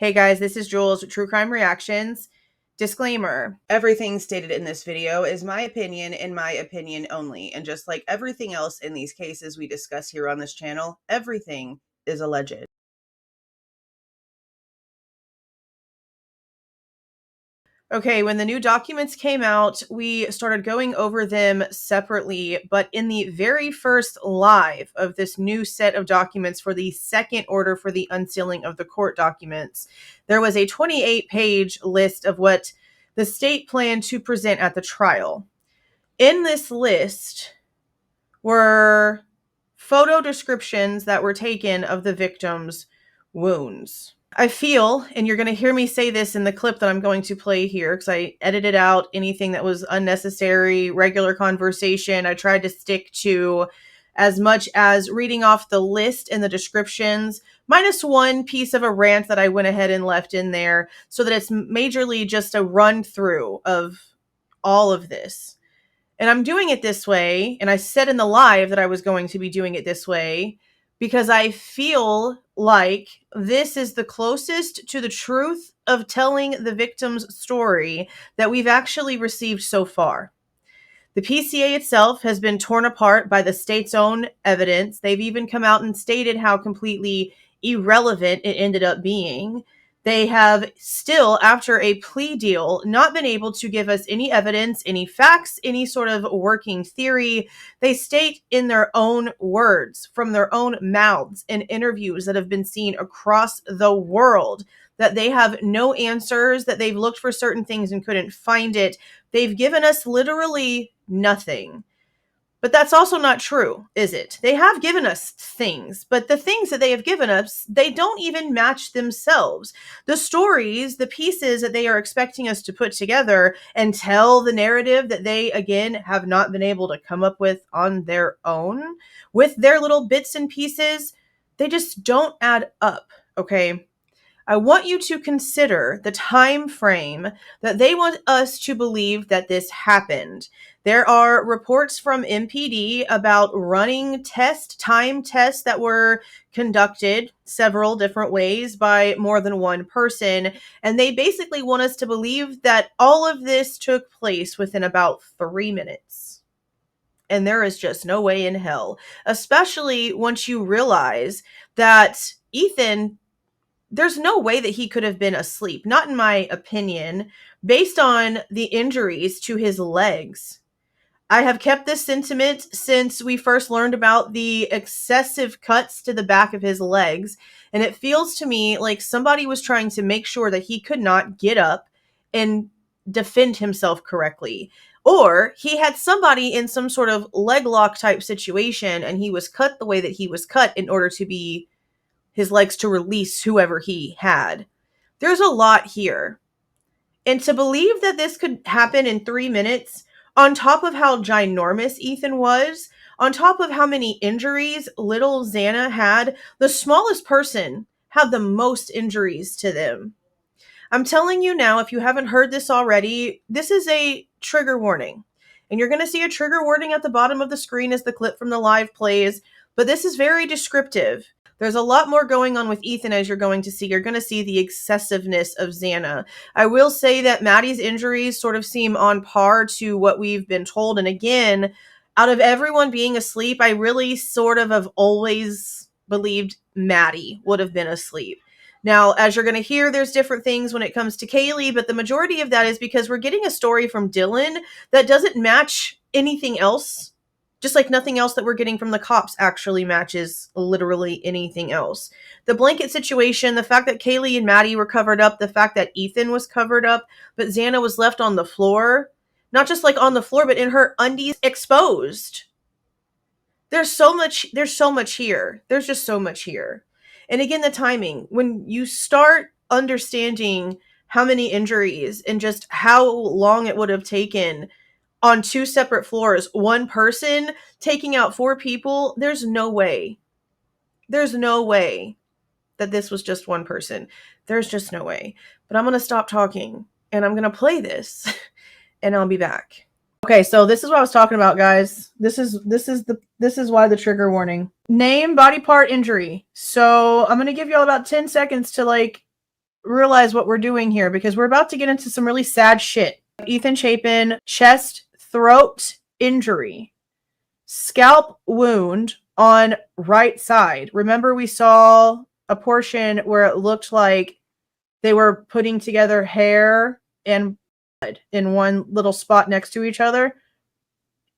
Hey guys, this is Jules with True Crime Reactions. Disclaimer, everything stated in this video is my opinion and my opinion only. And just like everything else in these cases we discuss here on this channel, everything is alleged. Okay, when the new documents came out, we started going over them separately, but in the very first live of this new set of documents for the second order for the unsealing of the court documents, there was a 28-page list of what the state planned to present at the trial. In this list were photo descriptions that were taken of the victims' wounds. I feel, and you're going to hear me say this in the clip that I'm going to play here because I edited out anything that was unnecessary, regular conversation. I tried to stick to as much as reading off the list and the descriptions, minus one piece of a rant that I went ahead and left in there so that it's majorly just a run through of all of this. And I'm doing it this way, and I said in the live that I was going to be doing it this way because I feel like this is the closest to the truth of telling the victim's story that we've actually received so far. The PCA itself has been torn apart by the state's own evidence. They've even come out and stated how completely irrelevant it ended up being. They have still, after a plea deal, not been able to give us any evidence, any facts, any sort of working theory. They state in their own words, from their own mouths in interviews that have been seen across the world, that they have no answers, that they've looked for certain things and couldn't find it. They've given us literally nothing. But that's also not true, is it? They have given us things, but the things that they have given us, they don't even match themselves. The stories, the pieces that they are expecting us to put together and tell the narrative that they, again, have not been able to come up with on their own, with their little bits and pieces, they just don't add up, okay? I want you to consider the time frame that they want us to believe that this happened. There are reports from MPD about running time tests that were conducted several different ways by more than one person, and they basically want us to believe that all of this took place within about 3 minutes. And there is just no way in hell, especially once you realize that Ethan, there's no way that he could have been asleep, not in my opinion, based on the injuries to his legs. I have kept this sentiment since we first learned about the excessive cuts to the back of his legs, and it feels to me like somebody was trying to make sure that he could not get up and defend himself correctly. Or he had somebody in some sort of leg lock type situation, and he was cut the way that he was cut in order to be his legs to release whoever he had. There's a lot here. And to believe that this could happen in 3 minutes, on top of how ginormous Ethan was, on top of how many injuries little Xana had, the smallest person had the most injuries to them. I'm telling you now, if you haven't heard this already, this is a trigger warning. And you're going to see a trigger warning at the bottom of the screen as the clip from the live plays, but this is very descriptive. There's a lot more going on with Ethan, as you're going to see. You're going to see the excessiveness of Xana. I will say that Maddie's injuries sort of seem on par to what we've been told. And again, out of everyone being asleep, I really sort of have always believed Maddie would have been asleep. Now, as you're going to hear, there's different things when it comes to Kaylee, but the majority of that is because we're getting a story from Dylan that doesn't match anything else. Just like nothing else that we're getting from the cops actually matches literally anything else. The blanket situation, the fact that Kaylee and Maddie were covered up, the fact that Ethan was covered up, but Xana was left on the floor. Not just like on the floor, but in her undies exposed. There's so much here. There's just so much here. And again, the timing. When you start understanding how many injuries and just how long it would have taken on 2 separate floors, one person taking out 4 people, there's no way. There's no way that this was just one person. There's just no way. But I'm going to stop talking and I'm going to play this and I'll be back. Okay, so this is what I was talking about, guys. This is why the trigger warning. Name, body part, injury. So I'm going to give you all about 10 seconds to like realize what we're doing here because we're about to get into some really sad shit. Ethan Chapin, chest, throat injury, scalp wound on right side. Remember we saw a portion where it looked like they were putting together hair and blood in one little spot next to each other.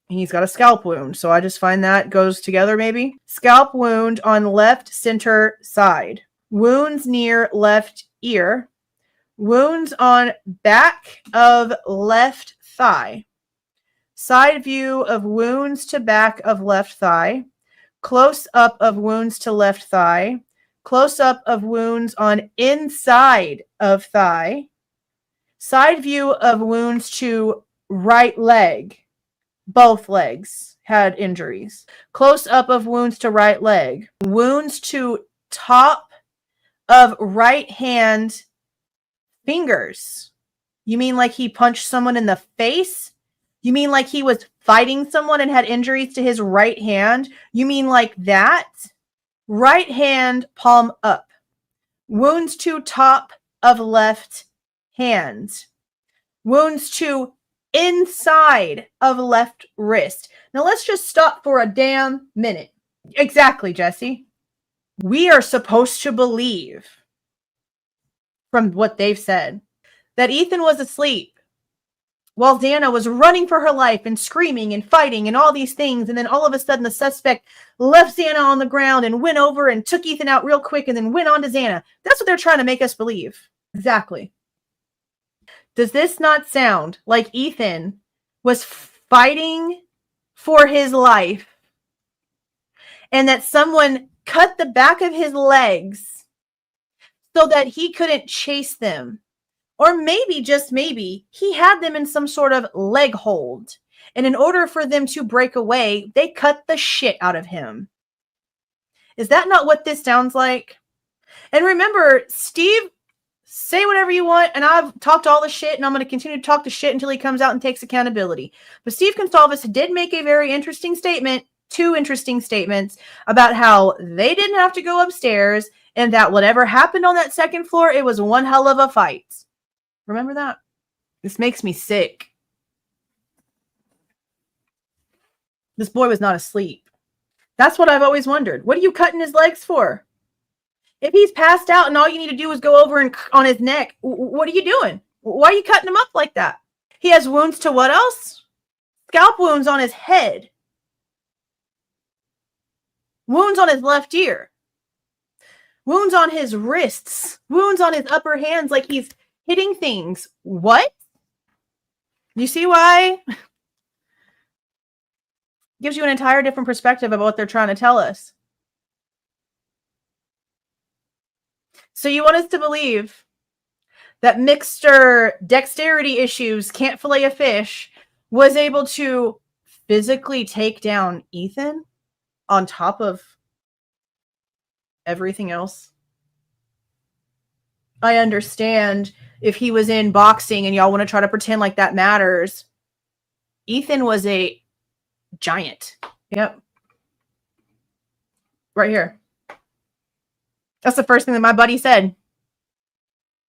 He's got a scalp wound, so I just find that goes together maybe. Scalp wound on left center side. Wounds near left ear. Wounds on back of left thigh. Side view of wounds to back of left thigh. Close up of wounds to left thigh. Close up of wounds on inside of thigh. Side view of wounds to right leg. Both legs had injuries. Close up of wounds to right leg. Wounds to top of right hand fingers. You mean like he punched someone in the face? You mean like he was fighting someone and had injuries to his right hand? You mean like that? Right hand palm up. Wounds to top of left hand. Wounds to inside of left wrist. Now let's just stop for a damn minute. Exactly, Jesse. We are supposed to believe, from what they've said, that Ethan was asleep while Xana was running for her life and screaming and fighting and all these things. And then all of a sudden the suspect left Xana on the ground and went over and took Ethan out real quick and then went on to Xana. That's what they're trying to make us believe. Exactly. Does this not sound like Ethan was fighting for his life and that someone cut the back of his legs so that he couldn't chase them? Or maybe, just maybe, he had them in some sort of leg hold. And in order for them to break away, they cut the shit out of him. Is that not what this sounds like? And remember, Steve, say whatever you want, and I've talked all the shit, and I'm going to continue to talk the shit until he comes out and takes accountability. But Steve Goncalves did make a very interesting statement, 2 interesting statements, about how they didn't have to go upstairs, and that whatever happened on that second floor, it was one hell of a fight. Remember that? This makes me sick. This boy was not asleep. That's what I've always wondered. What are you cutting his legs for? If he's passed out and all you need to do is go over and on his neck, what are you doing? Why are you cutting him up like that? He has wounds to what else? Scalp wounds on his head. Wounds on his left ear. Wounds on his wrists. Wounds on his upper hands like he's hitting things. What? You see why? Gives you an entire different perspective of what they're trying to tell us. So you want us to believe that Mixter dexterity issues, can't fillet a fish, was able to physically take down Ethan on top of everything else? I understand if he was in boxing and y'all want to try to pretend like that matters. Ethan was a giant. Yep. Right here. That's the first thing that my buddy said.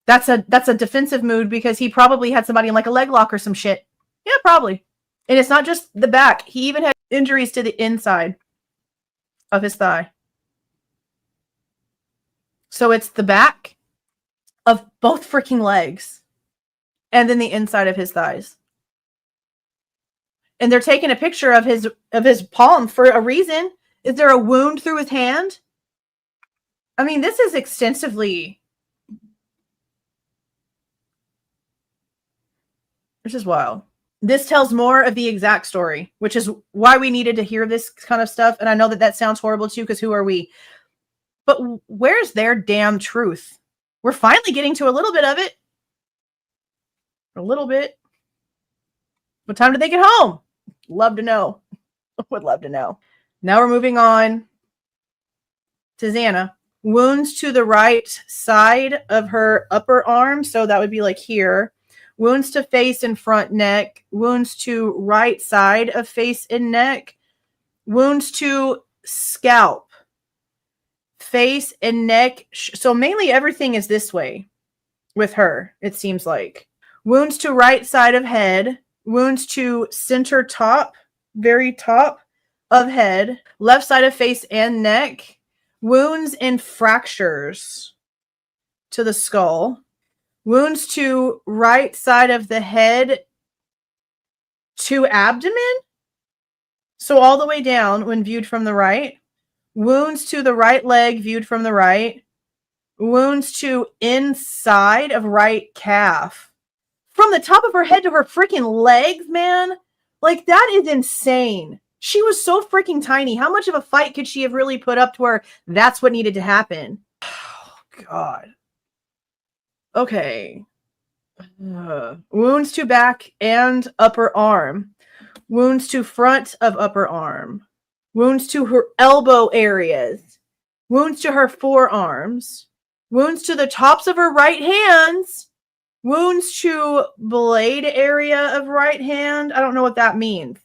That's a defensive mood because he probably had somebody in like a leg lock or some shit. Yeah, probably. And it's not just the back. He even had injuries to the inside of his thigh. So it's the back of both freaking legs and then the inside of his thighs. And they're taking a picture of his palm for a reason. Is there a wound through his hand? I mean, this is extensively... This is wild. This tells more of the exact story, which is why we needed to hear this kind of stuff. And I know that that sounds horrible too, because who are we? But where's their damn truth? We're finally getting to a little bit of it. A little bit. What time did they get home? Love to know. Would love to know. Now we're moving on to Xana. Wounds to the right side of her upper arm. So that would be like here. Wounds to face and front neck. Wounds to right side of face and neck. Wounds to scalp. Face and neck. So mainly everything is this way. with her, it seems like. Wounds to right side of head. Wounds to center top, very top of head. Left side of face and neck. Wounds and fractures to the skull. Wounds to right side of the head to abdomen. So all the way down when viewed from the right. Wounds to the right leg viewed from the right. Wounds to inside of right calf. From the top of her head to her freaking legs, man. Like, that is insane. She was so freaking tiny. How much of a fight could she have really put up to where that's what needed to happen? Oh, God. Okay. Wounds to back and upper arm. Wounds to front of upper arm. Wounds to her elbow areas. Wounds to her forearms. Wounds to the tops of her right hands. Wounds to blade area of right hand. I don't know what that means.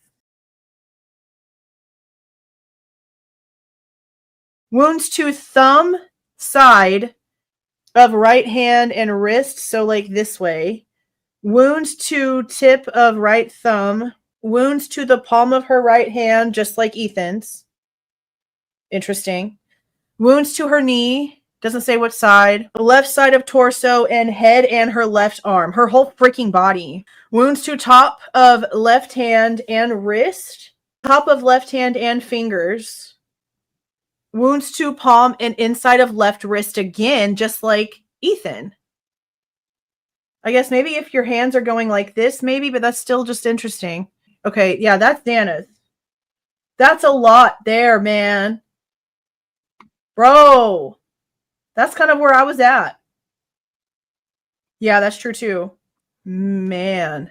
Wounds to thumb side of right hand and wrist, so like this way. Wounds to tip of right thumb. Wounds to the palm of her right hand, just like Ethan's. Interesting. Wounds to her knee. Doesn't say what side. Left side of torso and head and her left arm. Her whole freaking body. Wounds to top of left hand and wrist. Top of left hand and fingers. Wounds to palm and inside of left wrist again, just like Ethan. I guess maybe if your hands are going like this, maybe, but that's still just interesting. Okay, yeah, that's Xana's. That's a lot there, man. Bro. That's kind of where I was at. Yeah, that's true too. Man.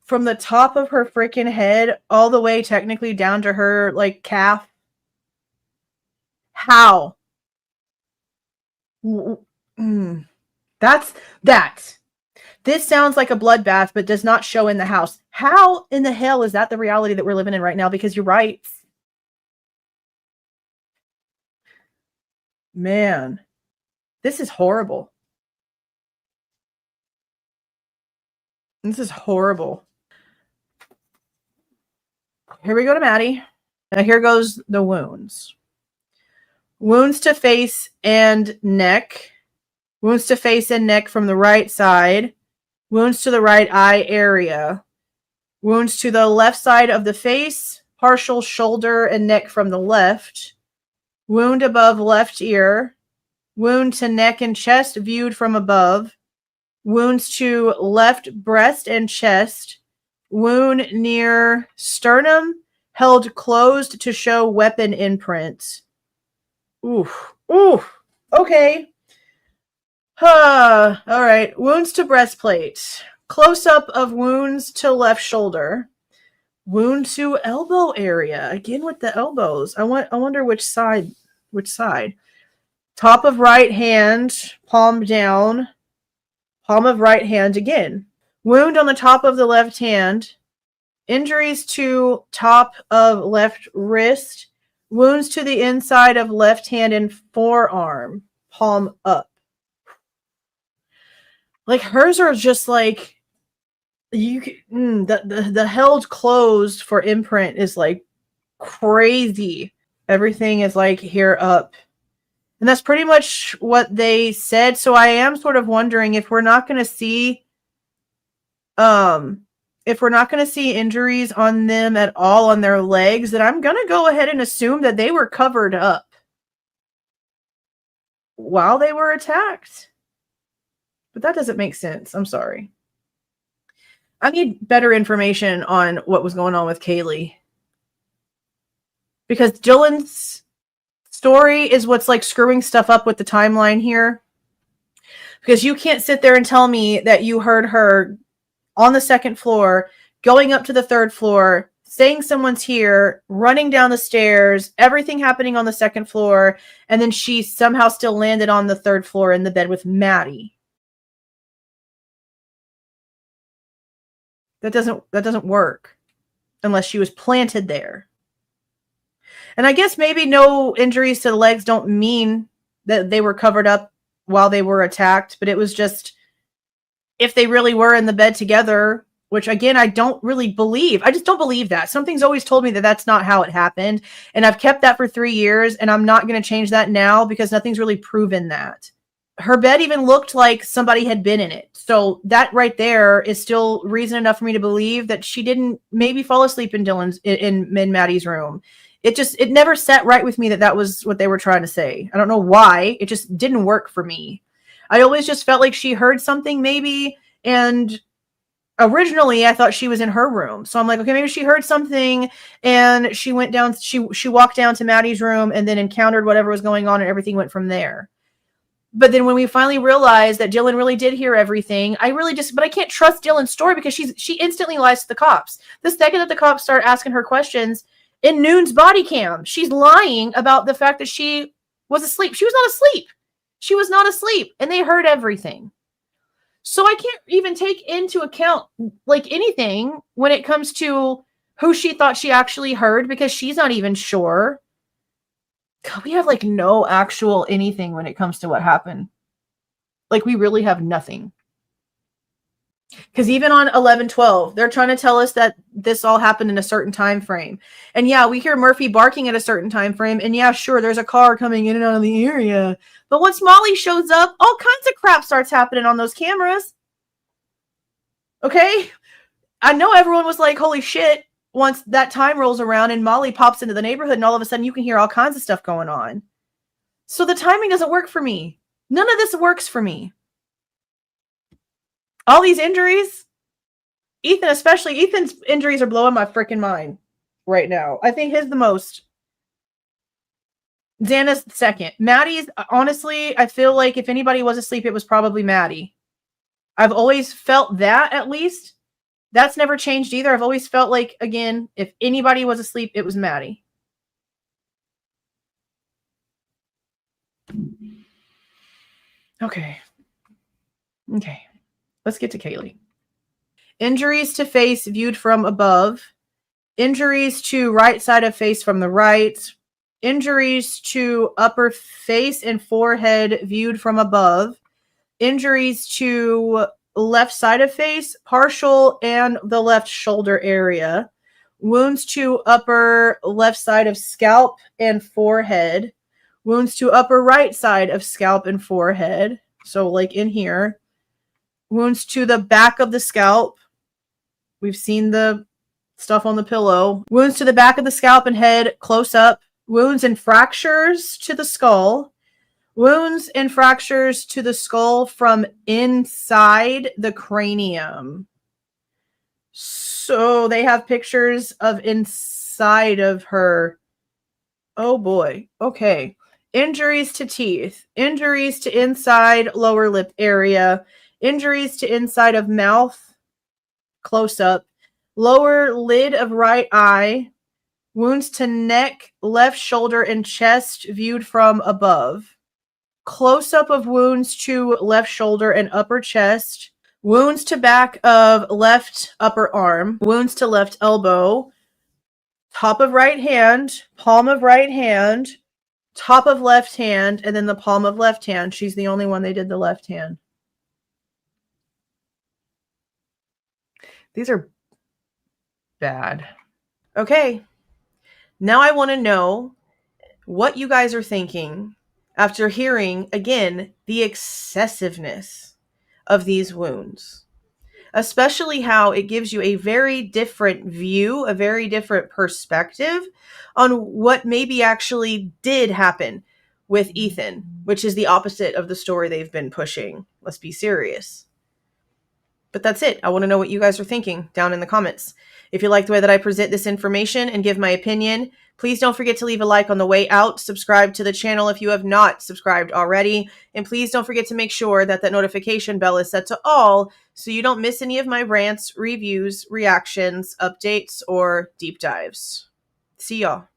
From the top of her freaking head all the way technically down to her, like, calf. How? That's that. This sounds like a bloodbath, but does not show in the house. How in the hell is that the reality that we're living in right now? Because you're right. Man, this is horrible. This is horrible. Here we go to Maddie. Now here goes the wounds. Wounds to face and neck. Wounds to face and neck from the right side. Wounds to the right eye area. Wounds to the left side of the face. Partial shoulder and neck from the left. Wound above left ear. Wound to neck and chest viewed from above. Wounds to left breast and chest. Wound near sternum held closed to show weapon imprint. Oof. Oof. Okay. All right. Wounds to breastplate. Close-up of wounds to left shoulder. Wound to elbow area. Again with the elbows. I wonder which side. Which side? Top of right hand, palm down. Palm of right hand again. Wound on the top of the left hand. Injuries to top of left wrist. Wounds to the inside of left hand and forearm. Palm up. Like, hers are just like, the held closed for imprint is like crazy. Everything is like here up. And that's pretty much what they said. So I am sort of wondering if we're not going to see injuries on them at all on their legs, then I'm going to go ahead and assume that they were covered up while they were attacked. But that doesn't make sense. I'm sorry. I need better information on what was going on with Kaylee. Because Dylan's story is what's like screwing stuff up with the timeline here. Because you can't sit there and tell me that you heard her on the second floor, going up to the third floor, saying someone's here, running down the stairs, everything happening on the second floor, and then she somehow still landed on the third floor in the bed with Maddie. That doesn't work unless she was planted there. And I guess maybe no injuries to the legs don't mean that they were covered up while they were attacked, but it was just if they really were in the bed together, which again, I don't really believe. I just don't believe that. Something's always told me that that's not how it happened. And I've kept that for 3 years, and I'm not going to change that now because nothing's really proven that. Her bed even looked like somebody had been in it. So that right there is still reason enough for me to believe that she didn't maybe fall asleep in in Maddie's room. It never sat right with me that that was what they were trying to say. I don't know why. It just didn't work for me. I always just felt like she heard something maybe, and originally I thought she was in her room. So I'm like, okay, maybe she heard something and she went down, she walked down to Maddie's room and then encountered whatever was going on and everything went from there. But then when we finally realized that Dylan really did hear everything, but I can't trust Dylan's story because she instantly lies to the cops. The second that the cops start asking her questions in Noon's body cam, she's lying about the fact that she was asleep. She was not asleep. She was not asleep, and they heard everything. So I can't even take into account like anything when it comes to who she thought she actually heard because she's not even sure. God, we have like no actual anything when it comes to what happened. Like we really have nothing. Because even on 11/12, they're trying to tell us that this all happened in a certain time frame. And yeah, we hear Murphy barking at a certain time frame. And yeah, sure, there's a car coming in and out of the area. But once Molly shows up, all kinds of crap starts happening on those cameras. Okay? I know everyone was like, holy shit, once that time rolls around and Molly pops into the neighborhood and all of a sudden you can hear all kinds of stuff going on. So the timing doesn't work for me. None of this works for me. All these injuries, Ethan especially, Ethan's injuries are blowing my freaking mind right now. I think his the most. Xana's second. Maddie's, honestly, I feel like if anybody was asleep, it was probably Maddie. I've always felt that, at least. That's never changed either. I've always felt like, again, if anybody was asleep, it was Maddie. Okay. Let's get to Kaylee. Injuries to face viewed from above. Injuries to right side of face from the right. Injuries to upper face and forehead viewed from above. Injuries to left side of face, partial, and the left shoulder area. Wounds to upper left side of scalp and forehead. Wounds to upper right side of scalp and forehead. So like in here. Wounds to the back of the scalp. We've seen the stuff on the pillow. Wounds to the back of the scalp and head, close up. Wounds and fractures to the skull. Wounds and fractures to the skull from inside the cranium. So they have pictures of inside of her. Oh boy. Okay. Injuries to teeth. Injuries to inside lower lip area. Injuries to inside of mouth. Close up. Lower lid of right eye. Wounds to neck, left shoulder, and chest viewed from above. Close-up of wounds to left shoulder and upper chest. Wounds to back of left upper arm. Wounds to left elbow. Top of right hand. Palm of right hand. Top of left hand. And then the palm of left hand. She's the only one they did the left hand. These are bad. Okay. Now I want to know what you guys are thinking after hearing, again, the excessiveness of these wounds. Especially how it gives you a very different view, a very different perspective on what maybe actually did happen with Ethan, which is the opposite of the story they've been pushing. Let's be serious. But that's it. I want to know what you guys are thinking down in the comments. If you like the way that I present this information and give my opinion, please don't forget to leave a like on the way out. Subscribe to the channel if you have not subscribed already. And please don't forget to make sure that that notification bell is set to all so you don't miss any of my rants, reviews, reactions, updates, or deep dives. See y'all.